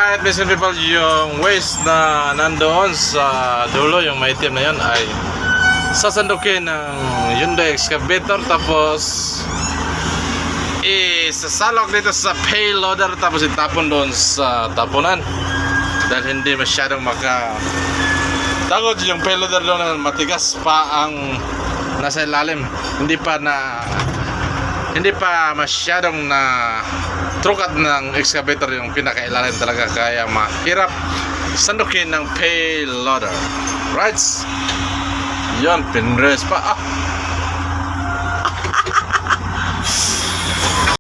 Alright, Mr. People, yung waste na nandoon sa dulo, yung maitim na yun ay sasandukin ng Hyundai excavator, tapos isasalok dito sa payloader, tapos itapon doon sa tapunan dahil hindi masyadong takot yung payloader doon, matigas pa ang nasa ilalim, hindi pa masyadong na trukat ng excavator yung pinakailalim talaga, kaya mahirap sandukin ng payloader. Right? Yun, pinres pa.